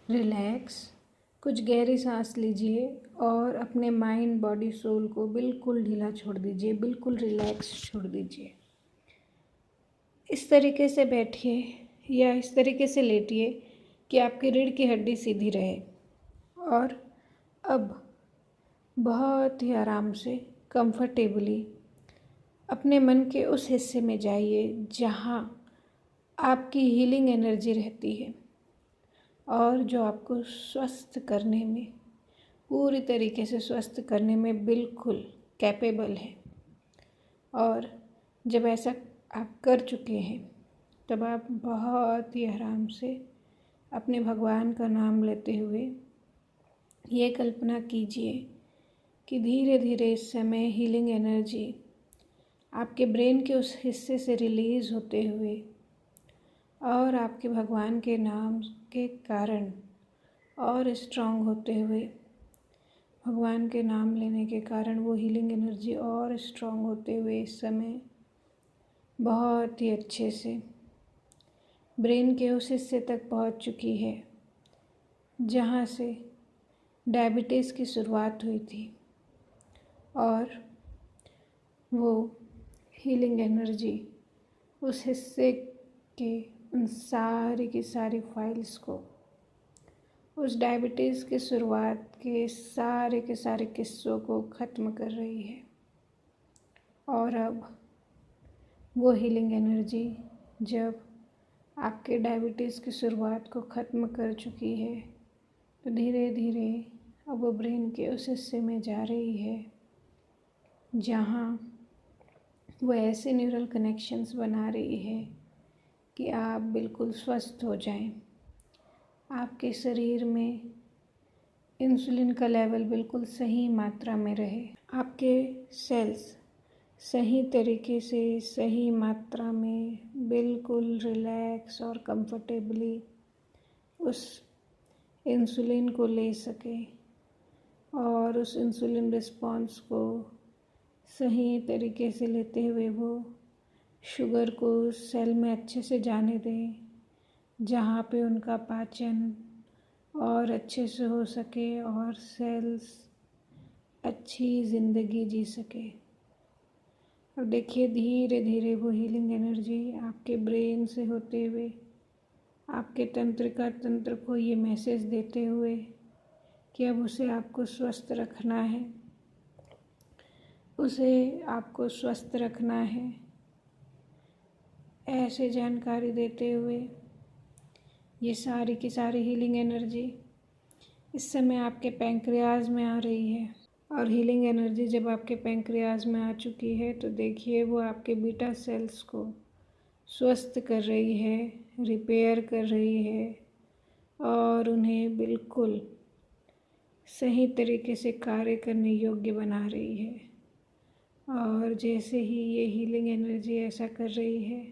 Relax. कुछ गहरी सांस लीजिए और अपने माइंड, बॉडी, सोल को बिल्कुल ढीला छोड़ दीजिए, बिल्कुल रिलैक्स छोड़ दीजिए। इस तरीके से बैठिए या इस तरीके से लेटिए कि आपकी रीढ़ की हड्डी सीधी रहे। और अब बहुत ही आराम से, कंफर्टेबली अपने मन के उस हिस्से में जाइए जहाँ आपकी हीलिंग एनर्जी रहती है और जो आपको स्वस्थ करने में, पूरी तरीके से स्वस्थ करने में बिल्कुल कैपेबल है। और जब ऐसा आप कर चुके हैं तब आप बहुत ही आराम से अपने भगवान का नाम लेते हुए ये कल्पना कीजिए कि धीरे धीरे इस समय हीलिंग एनर्जी आपके ब्रेन के उस हिस्से से रिलीज़ होते हुए और आपके भगवान के नाम के कारण और स्ट्रांग होते हुए, भगवान के नाम लेने के कारण वो हीलिंग एनर्जी और स्ट्रांग होते हुए इस समय बहुत ही अच्छे से ब्रेन के उस हिस्से तक पहुंच चुकी है जहां से डायबिटीज़ की शुरुआत हुई थी। और वो हीलिंग एनर्जी उस हिस्से के उन सारी की सारी फाइल्स को, उस डायबिटीज़ की शुरुआत के सारे किस्सों को ख़त्म कर रही है। और अब वो हीलिंग एनर्जी जब आपके डायबिटीज़ की शुरुआत को ख़त्म कर चुकी है तो धीरे धीरे अब वो ब्रेन के उस हिस्से में जा रही है जहाँ वो ऐसे न्यूरल कनेक्शंस बना रही है कि आप बिल्कुल स्वस्थ हो जाएं। आपके शरीर में इंसुलिन का लेवल बिल्कुल सही मात्रा में रहे, आपके सेल्स सही तरीके से, सही मात्रा में बिल्कुल रिलैक्स और कंफर्टेबली उस इंसुलिन को ले सके और उस इंसुलिन रिस्पॉन्स को सही तरीके से लेते हुए वो शुगर को सेल में अच्छे से जाने दें, जहाँ पे उनका पाचन और अच्छे से हो सके और सेल्स अच्छी ज़िंदगी जी सके। और देखिए धीरे धीरे वो हीलिंग एनर्जी आपके ब्रेन से होते हुए आपके तंत्रिका तंत्र को ये मैसेज देते हुए कि अब उसे आपको स्वस्थ रखना है, उसे आपको स्वस्थ रखना है, ऐसे जानकारी देते हुए ये सारी की सारी हीलिंग एनर्जी इस समय आपके पैंक्रियाज में आ रही है। और हीलिंग एनर्जी जब आपके पैंक्रियाज में आ चुकी है तो देखिए वो आपके बीटा सेल्स को स्वस्थ कर रही है, रिपेयर कर रही है और उन्हें बिल्कुल सही तरीके से कार्य करने योग्य बना रही है। और जैसे ही ये हीलिंग एनर्जी ऐसा कर रही है,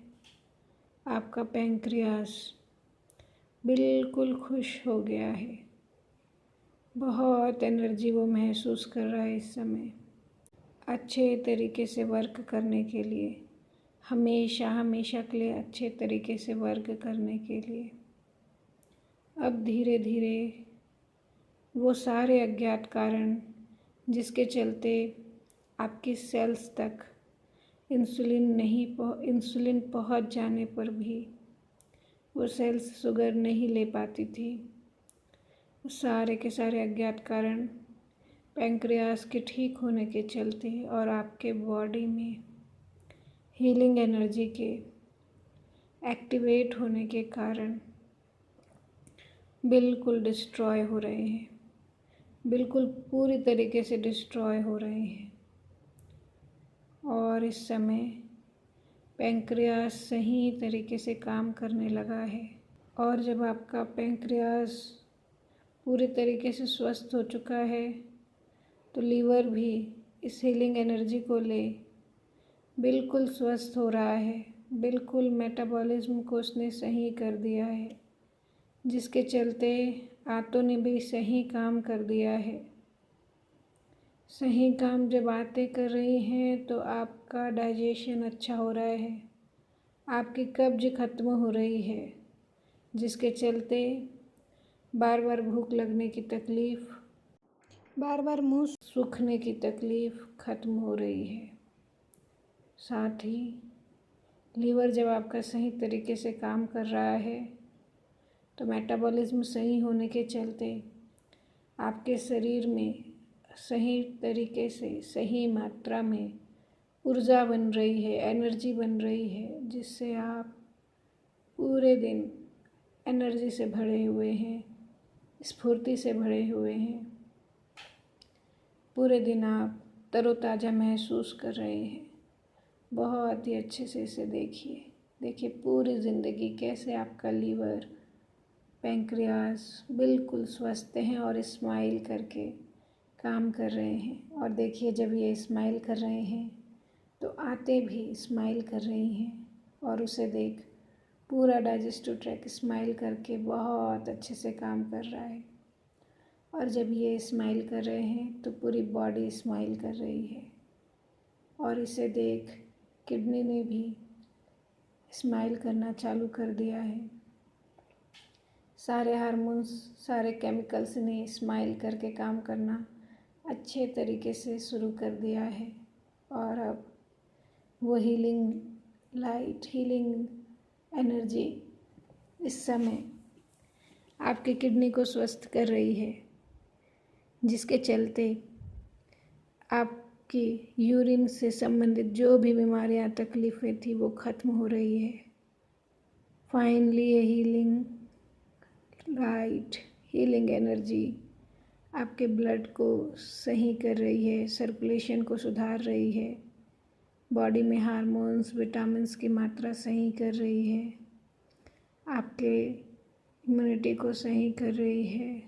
आपका पैंक्रियास बिल्कुल खुश हो गया है, बहुत एनर्जी वो महसूस कर रहा है इस समय अच्छे तरीके से वर्क करने के लिए, हमेशा हमेशा के लिए अच्छे तरीके से वर्क करने के लिए। अब धीरे धीरे वो सारे अज्ञात कारण जिसके चलते आपकी सेल्स तक इंसुलिन पहुंच जाने पर भी वो सेल्स शुगर नहीं ले पाती थी, वो सारे के सारे अज्ञात कारण पैंक्रियास के ठीक होने के चलते और आपके बॉडी में हीलिंग एनर्जी के एक्टिवेट होने के कारण बिल्कुल डिस्ट्रॉय हो रहे हैं, बिल्कुल पूरी तरीके से डिस्ट्रॉय हो रहे हैं। और इस समय पैंक्रियास सही तरीके से काम करने लगा है। और जब आपका पैंक्रियास पूरी तरीके से स्वस्थ हो चुका है तो लीवर भी इस हीलिंग एनर्जी को ले बिल्कुल स्वस्थ हो रहा है, बिल्कुल मेटाबॉलिज्म को उसने सही कर दिया है, जिसके चलते आंतों ने भी सही काम कर दिया है। सही काम जब आंतें कर रही हैं तो आपका डाइजेशन अच्छा हो रहा है, आपकी कब्ज खत्म हो रही है, जिसके चलते बार बार भूख लगने की तकलीफ़, बार बार मुंह सूखने की तकलीफ़ ख़त्म हो रही है। साथ ही लीवर जब आपका सही तरीके से काम कर रहा है तो मेटाबॉलिज्म सही होने के चलते आपके शरीर में सही तरीके से सही मात्रा में ऊर्जा बन रही है, एनर्जी बन रही है, जिससे आप पूरे दिन एनर्जी से भरे हुए हैं, स्फूर्ति से भरे हुए हैं। पूरे दिन आप तरोताज़ा महसूस कर रहे हैं। बहुत ही अच्छे से इसे देखिए पूरी ज़िंदगी कैसे आपका लीवर, पैंक्रियास बिल्कुल स्वस्थ हैं और स्माइल करके काम कर रहे हैं। और देखिए जब ये स्माइल कर रहे हैं तो आंतें भी स्माइल कर रही हैं और उसे देख पूरा डाइजेस्टिव ट्रैक्ट स्माइल करके बहुत अच्छे से काम कर रहा है। और जब ये स्माइल कर रहे हैं तो पूरी बॉडी स्माइल कर रही है और इसे देख किडनी ने भी स्माइल करना चालू कर दिया है। सारे हार्मोन्स, सारे केमिकल्स ने स्माइल करके काम करना अच्छे तरीके से शुरू कर दिया है। और अब वो हीलिंग लाइट, हीलिंग एनर्जी इस समय आपकी किडनी को स्वस्थ कर रही है, जिसके चलते आपकी यूरिन से संबंधित जो भी बीमारियां, तकलीफ़ें थी वो ख़त्म हो रही है। फाइनली ये हीलिंग लाइट, हीलिंग एनर्जी आपके ब्लड को सही कर रही है, सर्कुलेशन को सुधार रही है, बॉडी में हार्मोन्स, विटामिन्स की मात्रा सही कर रही है, आपके इम्यूनिटी को सही कर रही है,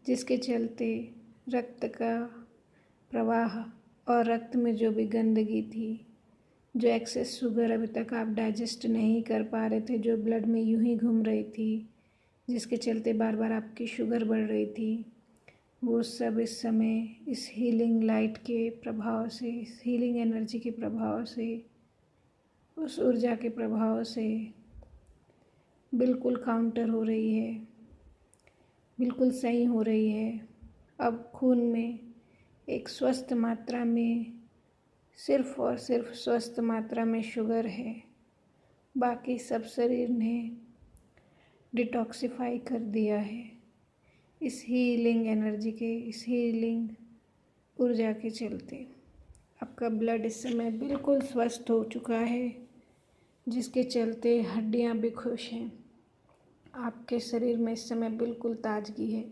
जिसके चलते रक्त का प्रवाह और रक्त में जो भी गंदगी थी, जो एक्सेस शुगर अभी तक आप डाइजेस्ट नहीं कर पा रहे थे, जो ब्लड में यूं ही घूम रही थी, जिसके चलते बार बार आपकी शुगर बढ़ रही थी, वो सब इस समय इस हीलिंग लाइट के प्रभाव से, इस हीलिंग एनर्जी के प्रभाव से, उस ऊर्जा के प्रभाव से बिल्कुल काउंटर हो रही है, बिल्कुल सही हो रही है। अब खून में एक स्वस्थ मात्रा में, सिर्फ और सिर्फ स्वस्थ मात्रा में शुगर है। बाकी सब शरीर ने डिटॉक्सिफाई कर दिया है इस हीलिंग एनर्जी के, इस हीलिंग ऊर्जा के चलते। आपका ब्लड इस समय बिल्कुल स्वस्थ हो चुका है, जिसके चलते हड्डियां भी खुश हैं। आपके शरीर में इस समय बिल्कुल ताजगी है,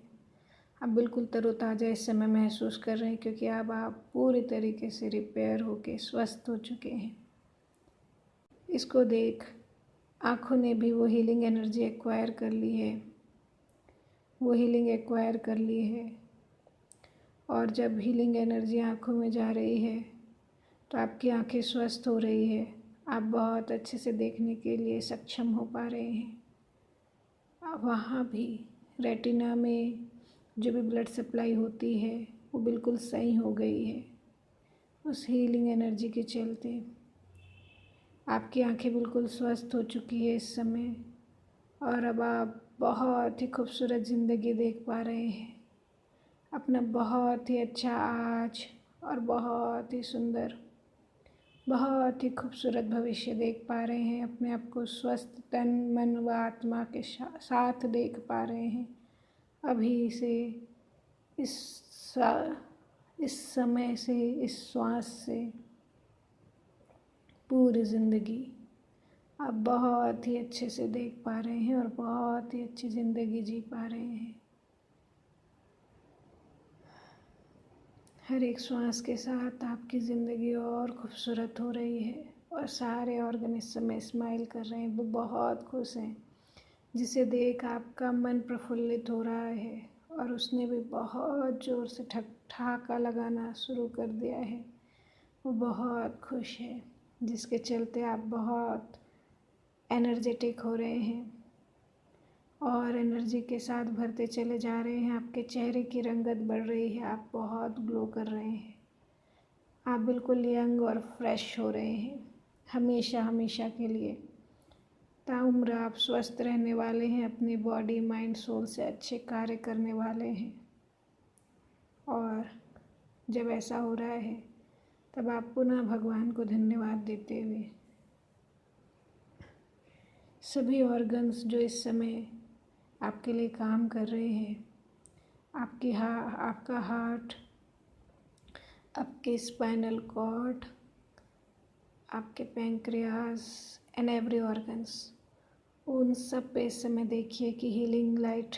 आप बिल्कुल तरोताज़ा इस समय महसूस कर रहे हैं, क्योंकि अब आप पूरी तरीके से रिपेयर होके स्वस्थ हो चुके हैं। इसको देख आँखों ने भी वो हीलिंग एनर्जी एक्वायर कर ली है, वो हीलिंग एक्वायर कर ली है। और जब हीलिंग एनर्जी आँखों में जा रही है तो आपकी आँखें स्वस्थ हो रही है, आप बहुत अच्छे से देखने के लिए सक्षम हो पा रहे हैं। वहाँ भी रेटिना में जो भी ब्लड सप्लाई होती है वो बिल्कुल सही हो गई है उस हीलिंग एनर्जी के चलते। आपकी आंखें बिल्कुल स्वस्थ हो चुकी है इस समय, और अब आप बहुत ही खूबसूरत ज़िंदगी देख पा रहे हैं, अपना बहुत ही अच्छा आज और बहुत ही सुंदर, बहुत ही खूबसूरत भविष्य देख पा रहे हैं। अपने आप को स्वस्थ तन, मन व आत्मा के साथ देख पा रहे हैं। अभी से इस समय से, इस श्वास से पूरी ज़िंदगी आप बहुत ही अच्छे से देख पा रहे हैं और बहुत ही अच्छी ज़िंदगी जी पा रहे हैं। हर एक श्वास के साथ आपकी ज़िंदगी और खूबसूरत हो रही है और सारे ऑर्गन इस समय स्माइल कर रहे हैं, वो बहुत खुश हैं, जिसे देख आपका मन प्रफुल्लित हो रहा है। और उसने भी बहुत ज़ोर से ठहाका लगाना शुरू कर दिया है, वो बहुत खुश है, जिसके चलते आप बहुत एनर्जेटिक हो रहे हैं और एनर्जी के साथ भरते चले जा रहे हैं। आपके चेहरे की रंगत बढ़ रही है, आप बहुत ग्लो कर रहे हैं, आप बिल्कुल यंग और फ्रेश हो रहे हैं हमेशा हमेशा के लिए। ताउम्र आप स्वस्थ रहने वाले हैं, अपनी बॉडी माइंड सोल से अच्छे कार्य करने वाले हैं। और जब ऐसा हो रहा है तब आप पुनः भगवान को धन्यवाद देते हुए सभी ऑर्गन्स जो इस समय आपके लिए काम कर रहे हैं, आपका हार्ट, आपके स्पाइनल कॉर्ड, आपके पैंक्रियास एंड एवरी ऑर्गन्स, उन सब पे इस समय देखिए कि हीलिंग लाइट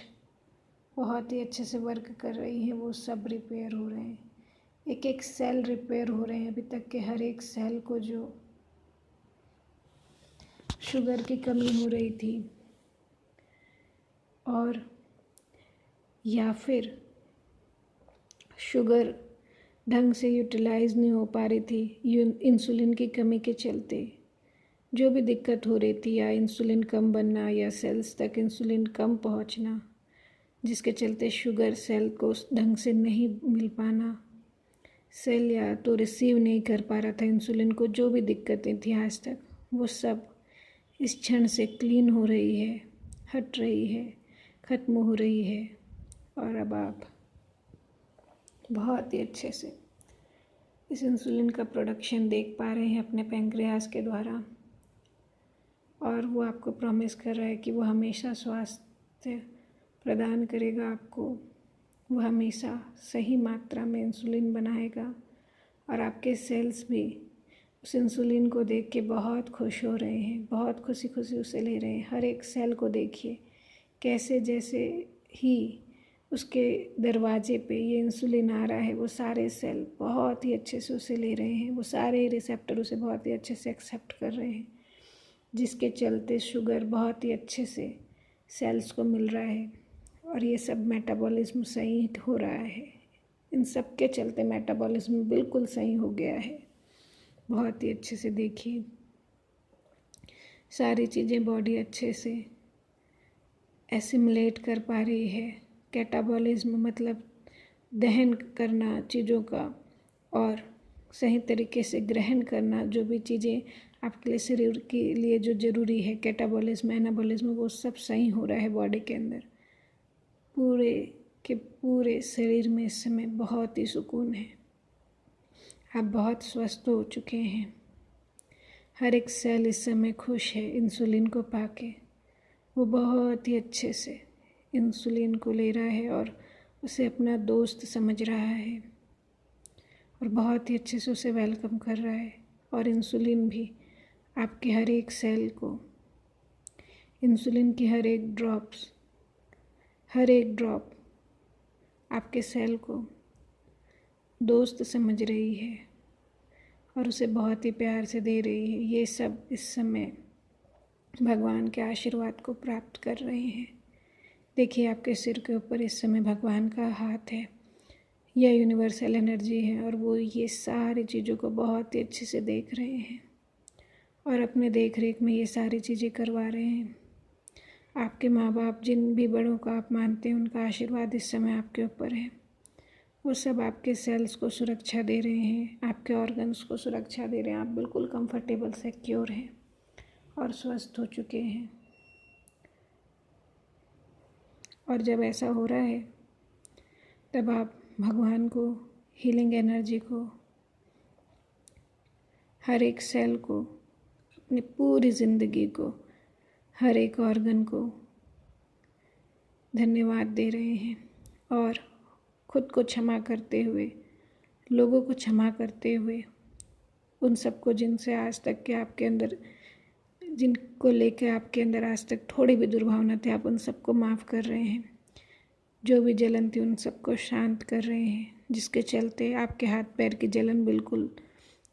बहुत ही अच्छे से वर्क कर रही है। वो सब रिपेयर हो रहे हैं, एक एक सेल रिपेयर हो रहे हैं। अभी तक के हर एक सेल को जो शुगर की कमी हो रही थी और या फिर शुगर ढंग से यूटिलाइज नहीं हो पा रही थी इंसुलिन की कमी के चलते, जो भी दिक्कत हो रही थी, या इंसुलिन कम बनना या सेल्स तक इंसुलिन कम पहुंचना, जिसके चलते शुगर सेल को ढंग से नहीं मिल पाना, सेल या तो रिसीव नहीं कर पा रहा था इंसुलिन को, जो भी दिक्कतें थी आज तक, वो सब इस क्षण से क्लीन हो रही है, हट रही है, ख़त्म हो रही है। और अब आप बहुत ही अच्छे से इस इंसुलिन का प्रोडक्शन देख पा रहे हैं अपने पैंक्रियास के द्वारा, और वो आपको प्रॉमिस कर रहा है कि वो हमेशा स्वास्थ्य प्रदान करेगा आपको। वो हमेशा सही मात्रा में इंसुलिन बनाएगा और आपके सेल्स भी उस इंसुलिन को देख के बहुत खुश हो रहे हैं, बहुत खुशी खुशी उसे ले रहे हैं। हर एक सेल को देखिए कैसे जैसे ही उसके दरवाजे पे ये इंसुलिन आ रहा है, वो सारे सेल बहुत ही अच्छे से उसे ले रहे हैं, वो सारे रिसेप्टर उसे बहुत ही अच्छे से एक्सेप्ट कर रहे हैं, जिसके चलते शुगर बहुत ही अच्छे से सेल्स को मिल रहा है और ये सब मेटाबॉलिज्म सही हो रहा है। इन सब के चलते मेटाबॉलिज्म बिल्कुल सही हो गया है। बहुत ही अच्छे से देखिए सारी चीज़ें बॉडी अच्छे से एसिमुलेट कर पा रही है। कैटाबॉलिज्म मतलब दहन करना चीज़ों का और सही तरीके से ग्रहण करना, जो भी चीज़ें आपके लिए शरीर के लिए जो ज़रूरी है, कैटाबॉलिज्म एनाबॉलिज्म, वो सब सही हो रहा है बॉडी के अंदर। पूरे के पूरे शरीर में इस समय बहुत ही सुकून है। आप बहुत स्वस्थ हो चुके हैं। हर एक सेल इस समय खुश है इंसुलिन को पाके। वो बहुत ही अच्छे से इंसुलिन को ले रहा है और उसे अपना दोस्त समझ रहा है और बहुत ही अच्छे से उसे वेलकम कर रहा है। और इंसुलिन भी आपके हर एक सेल को, इंसुलिन की हर एक ड्रॉप आपके सेल को दोस्त समझ रही है और उसे बहुत ही प्यार से दे रही है। ये सब इस समय भगवान के आशीर्वाद को प्राप्त कर रहे हैं। देखिए आपके सिर के ऊपर इस समय भगवान का हाथ है, यह यूनिवर्सल एनर्जी है और वो ये सारी चीज़ों को बहुत ही अच्छे से देख रहे हैं और अपने देख रेख में ये सारी चीज़ें करवा रहे हैं। आपके माँ बाप, जिन भी बड़ों को आप मानते हैं, उनका आशीर्वाद इस समय आपके ऊपर है। वो सब आपके सेल्स को सुरक्षा दे रहे हैं, आपके ऑर्गन्स को सुरक्षा दे रहे हैं। आप बिल्कुल कंफर्टेबल, सिक्योर हैं और स्वस्थ हो चुके हैं। और जब ऐसा हो रहा है तब आप भगवान को, हीलिंग एनर्जी को, हर एक सेल को, अपनी पूरी ज़िंदगी को, हर एक ऑर्गन को धन्यवाद दे रहे हैं और खुद को क्षमा करते हुए, लोगों को क्षमा करते हुए, उन सबको जिनसे आज तक के आपके अंदर, जिनको लेकर आपके अंदर आज तक थोड़ी भी दुर्भावना थी, आप उन सबको माफ़ कर रहे हैं। जो भी जलन थी उन सबको शांत कर रहे हैं, जिसके चलते आपके हाथ पैर की जलन बिल्कुल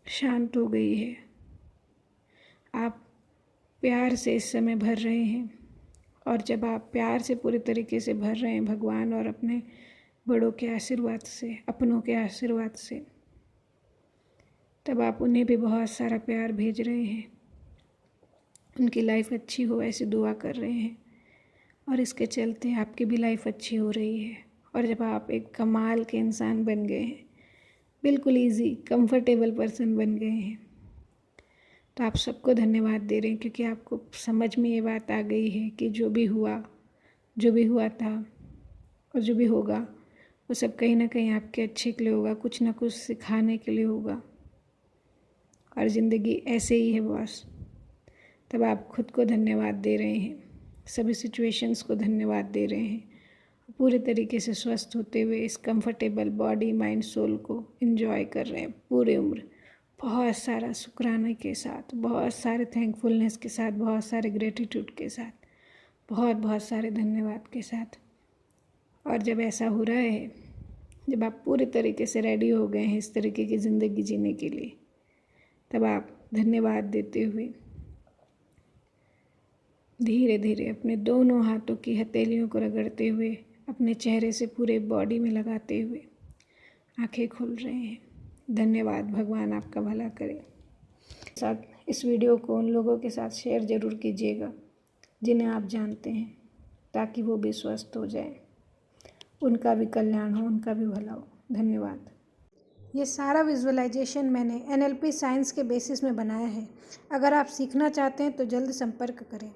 शांत हो गई है। आप प्यार से इस समय भर रहे हैं और जब आप प्यार से पूरी तरीके से भर रहे हैं भगवान और अपने बड़ों के आशीर्वाद से, अपनों के आशीर्वाद से, तब आप उन्हें भी बहुत सारा प्यार भेज रहे हैं। उनकी लाइफ अच्छी हो ऐसी दुआ कर रहे हैं और इसके चलते आपकी भी लाइफ अच्छी हो रही है। और जब आप एक कमाल के इंसान बन गए हैं, बिल्कुल इजी कंफर्टेबल पर्सन बन गए हैं, तो आप सबको धन्यवाद दे रहे हैं, क्योंकि आपको समझ में ये बात आ गई है कि जो भी हुआ था और जो भी होगा वो सब कहीं ना कहीं आपके अच्छे के लिए होगा, कुछ ना कुछ सिखाने के लिए होगा। और ज़िंदगी ऐसे ही है बॉस। तब आप खुद को धन्यवाद दे रहे हैं, सभी सिचुएशंस को धन्यवाद दे रहे हैं, पूरे तरीके से स्वस्थ होते हुए इस कंफर्टेबल बॉडी माइंड सोल को एंजॉय कर रहे हैं पूरी उम्र, बहुत सारा शुक्राने के साथ, बहुत सारे थैंकफुलनेस के साथ, बहुत सारे ग्रेटिट्यूड के साथ, बहुत बहुत सारे धन्यवाद के साथ। और जब ऐसा हो रहा है, जब आप पूरे तरीके से रेडी हो गए हैं इस तरीके की ज़िंदगी जीने के लिए, तब आप धन्यवाद देते हुए धीरे धीरे अपने दोनों हाथों की हथेलियों को रगड़ते हुए अपने चेहरे से पूरे बॉडी में लगाते हुए आंखें खोल रहे हैं। धन्यवाद, भगवान आपका भला करे। साथ इस वीडियो को उन लोगों के साथ शेयर ज़रूर कीजिएगा जिन्हें आप जानते हैं, ताकि वो भी स्वस्थ हो जाए, उनका भी कल्याण हो, उनका भी भला हो। धन्यवाद। ये सारा विजुअलाइजेशन मैंने NLP साइंस के बेसिस में बनाया है। अगर आप सीखना चाहते हैं तो जल्द संपर्क करें।